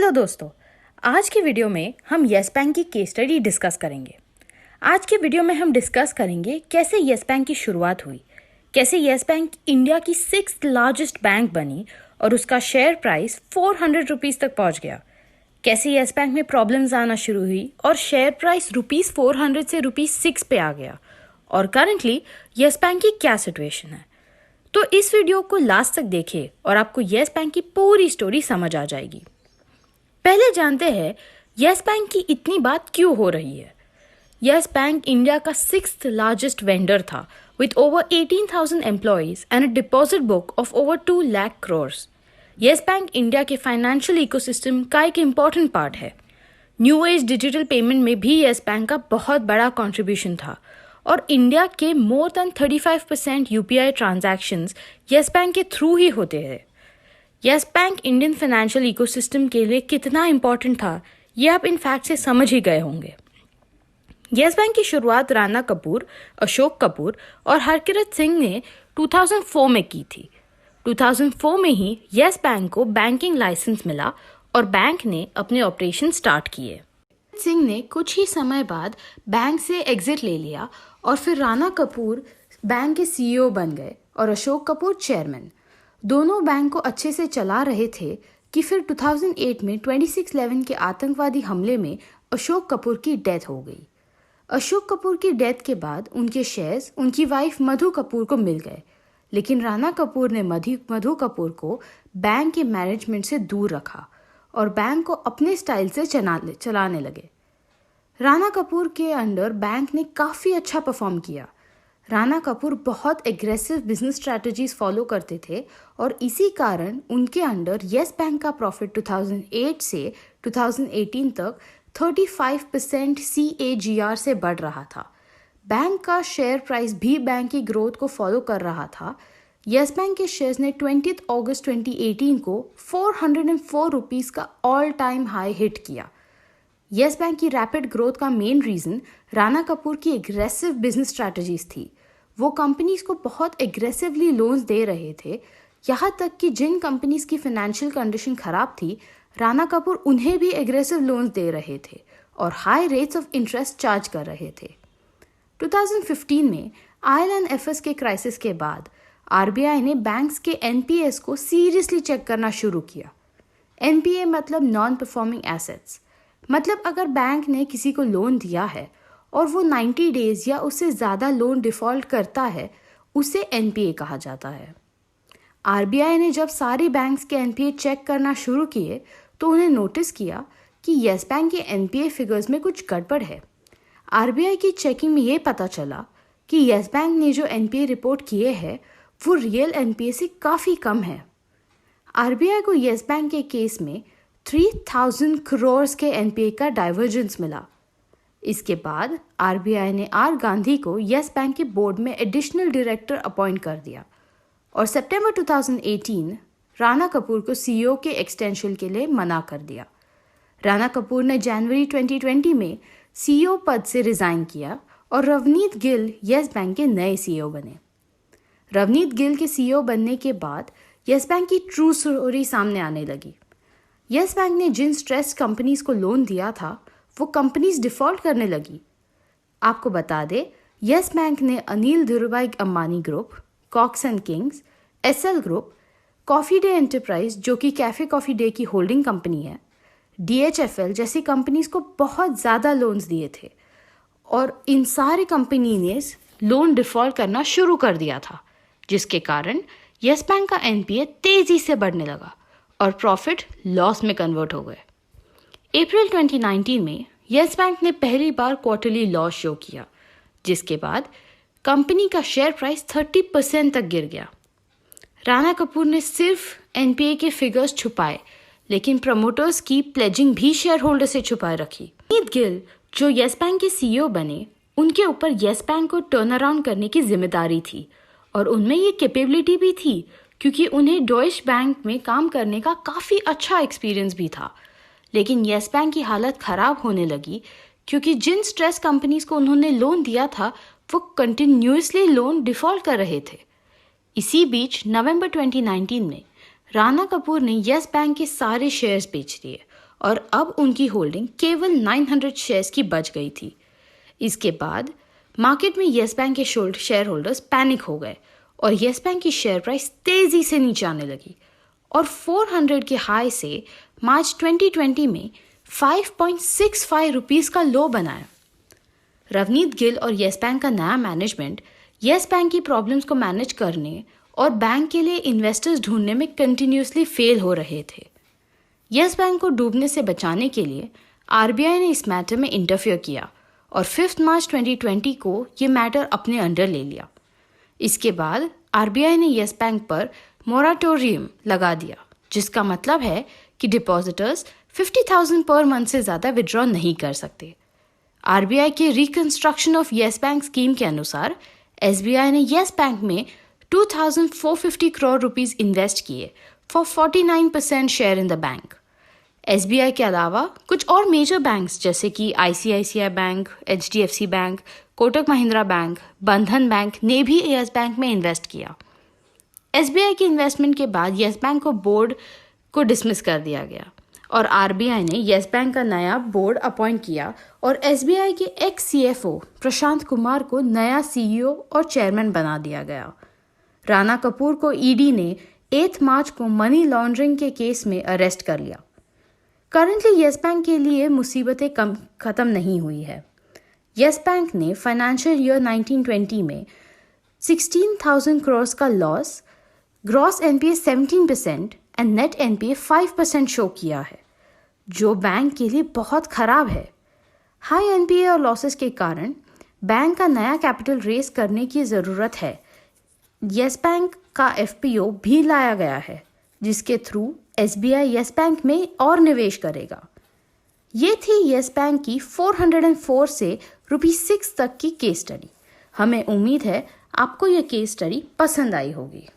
Hello दोस्तों, आज की वीडियो में हम येस बैंक की केस स्टडी डिस्कस करेंगे। आज के वीडियो में हम डिस्कस करेंगे कैसे येस बैंक की शुरुआत हुई, कैसे येस बैंक इंडिया की 6th लार्जेस्ट बैंक बनी और उसका शेयर प्राइस 400 रुपीज़ तक पहुंच गया, कैसे येस बैंक में प्रॉब्लम्स आना शुरू हुई और शेयर प्राइस ₹400 से ₹6 पे आ गया, और करंटली येस बैंक की क्या सिचुएशन है। तो इस वीडियो को लास्ट तक देखें और आपको येस बैंक की पूरी स्टोरी समझ आ जाएगी। पहले जानते हैं येस बैंक की इतनी बात क्यों हो रही है। येस बैंक इंडिया का 6th लार्जेस्ट वेंडर था with over 18,000 employees and a deposit book of over 2 lakh crores. Yes bank India के फाइनेंशियल इकोसिस्टम का एक इम्पॉर्टेंट पार्ट है। न्यू एज डिजिटल पेमेंट में भी येस बैंक का बहुत बड़ा कंट्रीब्यूशन था और इंडिया के more than 35% UPI transactions yes bank के थ्रू ही होते हैं। Yes bank Indian financial ecosystem के लिए कितना इम्पोर्टेंट था, ये आप इन फैक्ट से समझ ही गए होंगे। येस बैंक की शुरुआत राणा कपूर, अशोक कपूर और हरकिरत सिंह ने 2004 में की थी। 2004 में ही येस बैंक को बैंकिंग लाइसेंस मिला और बैंक ने अपने ऑपरेशन स्टार्ट किए। सिंह ने कुछ ही समय बाद बैंक से एग्जिट ले लिया और फिर राणा कपूर बैंक के सीईओ बन गए और अशोक कपूर चेयरमैन। दोनों बैंक को अच्छे से चला रहे थे कि फिर 2008 में 26/11 के आतंकवादी हमले में अशोक कपूर की डेथ हो गई। अशोक कपूर की डेथ के बाद उनके शेयर्स उनकी वाइफ मधु कपूर को मिल गए, लेकिन राणा कपूर ने मधु कपूर को बैंक के मैनेजमेंट से दूर रखा और बैंक को अपने स्टाइल से चलाने लगे। राणा कपूर के अंडर बैंक ने काफ़ी अच्छा परफॉर्म किया। राणा कपूर बहुत एग्रेसिव बिजनेस स्ट्रैटेजीज फॉलो करते थे और इसी कारण उनके अंडर येस बैंक का प्रॉफिट 2008 से 2018 तक 35% CAGR से बढ़ रहा था। बैंक का शेयर प्राइस भी बैंक की ग्रोथ को फॉलो कर रहा था। येस बैंक के शेयर्स ने 20 अगस्त 2018 को 404 रुपीज़ का ऑल टाइम हाई हिट किया। येस बैंक की रैपिड ग्रोथ का मेन रीज़न राणा कपूर की एग्रेसिव बिजनेस स्ट्रैटेजीज थी। वो कंपनीज को बहुत एग्रेसिवली लोन्स दे रहे थे, यहाँ तक कि जिन कंपनीज की फाइनेंशियल कंडीशन खराब थी, राणा कपूर उन्हें भी एग्रेसिव लोन्स दे रहे थे और high rates of interest charge कर रहे थे। 2015 में IL&FS के क्राइसिस के बाद RBI ने बैंक्स के NPAs को सीरियसली चेक करना शुरू किया। NPA मतलब नॉन परफॉर्मिंग एसेट्स, मतलब अगर बैंक ने किसी को लोन दिया है और वो 90 डेज या उससे ज़्यादा लोन डिफ़ॉल्ट करता है, उसे NPA कहा जाता है। RBI ने जब सारे बैंक्स के NPA चेक करना शुरू किए तो उन्हें नोटिस किया कि येस बैंक के NPA फिगर्स में कुछ गड़बड़ है। RBI की चेकिंग में ये पता चला कि येस बैंक ने जो NPA रिपोर्ट किए हैं वो रियल NPA से काफ़ी कम है। RBI को येस बैंक के केस में 3000 करोड़ के NPA का डाइवर्जेंस मिला। इसके बाद RBI ने R गांधी को येस बैंक के बोर्ड में एडिशनल डायरेक्टर अपॉइंट कर दिया और सितंबर 2018 राणा कपूर को CEO के एक्सटेंशन के लिए मना कर दिया। राणा कपूर ने जनवरी 2020 में CEO पद से रिज़ाइन किया और रवनीत गिल येस बैंक के नए CEO बने। रवनीत गिल के CEO बनने के बाद येस बैंक की ट्रू स्टोरी सामने आने लगी। येस बैंक ने जिन स्ट्रेस कंपनीज को लोन दिया था वो कंपनीज डिफ़ॉल्ट करने लगी। आपको बता दे, येस बैंक ने Anil Dhirubhai Ambani group, Cox and Kings, SL group, Coffee Day Enterprise जो कि कैफ़े कॉफ़ी डे की होल्डिंग कंपनी है, DHFL जैसी कंपनीज को बहुत ज़्यादा लोन्स दिए थे और इन सारी कंपनी ने लोन डिफ़ॉल्ट करना शुरू कर दिया था, जिसके कारण येस बैंक का NPA तेज़ी से बढ़ने लगा और प्रॉफिट लॉस में कन्वर्ट हो गए। अप्रैल 2019 में येस बैंक ने पहली बार क्वार्टरली लॉस शो किया, जिसके बाद कंपनी का शेयर प्राइस 30% तक गिर गया। राणा कपूर ने सिर्फ NPA के फिगर्स छुपाए, लेकिन प्रमोटर्स की प्लेजिंग भी शेयर होल्डर से छुपाए रखी। रवनीत गिल जो येस बैंक के CEO बने, उनके ऊपर येस बैंक को टर्न अराउंड करने की जिम्मेदारी थी और उनमें ये कैपेबिलिटी भी थी क्योंकि उन्हें डॉइश बैंक में काम करने का काफ़ी अच्छा एक्सपीरियंस भी था। लेकिन येस बैंक की हालत ख़राब होने लगी क्योंकि जिन स्ट्रेस कंपनीज को उन्होंने लोन दिया था वो कंटिन्यूसली लोन डिफ़ॉल्ट कर रहे थे। इसी बीच नवंबर 2019 में राणा कपूर ने येस बैंक के सारे शेयर्स बेच दिए और अब उनकी होल्डिंग केवल 900 शेयर्स की बच गई थी। इसके बाद मार्केट में येस बैंक के शेयर होल्डर्स पैनिक हो गए और येस बैंक की शेयर प्राइस तेजी से नीचे आने लगी और 400 के हाई से मार्च 2020 में 5.65 रुपीस का लो बनाया। रवनीत गिल और येस बैंक का नया मैनेजमेंट येस बैंक की प्रॉब्लम्स को मैनेज करने और बैंक के लिए इन्वेस्टर्स ढूंढने में कंटिन्यूसली फेल हो रहे थे। येस बैंक को डूबने से बचाने के लिए आरबीआई ने इस मैटर में इंटरफियर किया और 5 मार्च 2020 को ये मैटर अपने अंडर ले लिया। इसके बाद आरबीआई ने येस बैंक पर मोराटोरियम लगा दिया, जिसका मतलब है कि डिपॉजिटर्स 50,000 पर मंथ से ज़्यादा विड्रॉ नहीं कर सकते। आरबीआई के reconstruction of yes bank scheme के अनुसार एसबीआई ने येस बैंक में 2,450 करोड़ रुपीस इन्वेस्ट किए for 49% share in the bank. SBI के अलावा कुछ और मेजर बैंक्स जैसे कि ICICI bank, HDFC bank, Kotak Mahindra bank, बंधन बैंक ने भी येस बैंक में इन्वेस्ट किया। एसबीआई के इन्वेस्टमेंट के बाद येस बैंक को बोर्ड को डिसमिस कर दिया गया और आरबीआई ने येस बैंक का नया बोर्ड अपॉइंट किया और एसबीआई के एक्स सीएफओ प्रशांत कुमार को नया सीईओ और चेयरमैन बना दिया गया। राणा कपूर को ईडी ने 8 मार्च को मनी लॉन्ड्रिंग के केस में अरेस्ट कर लिया। करंटली येस बैंक के लिए मुसीबतें खत्म नहीं हुई है। येस बैंक ने फाइनेंशियल ईयर 1920 में 16,000 करोड़ का loss, gross NPA 17% and net NPA 5% show किया है, जो बैंक के लिए बहुत खराब है। हाई एनपीए और लॉसेस के कारण बैंक का नया कैपिटल रेस करने की ज़रूरत है। येस बैंक का एफपीओ भी लाया गया है, जिसके थ्रू एसबीआई येस बैंक में और निवेश करेगा। ये थी येस बैंक की 404 से ₹6 तक की केस स्टडी। हमें उम्मीद है आपको यह केस स्टडी पसंद आई होगी।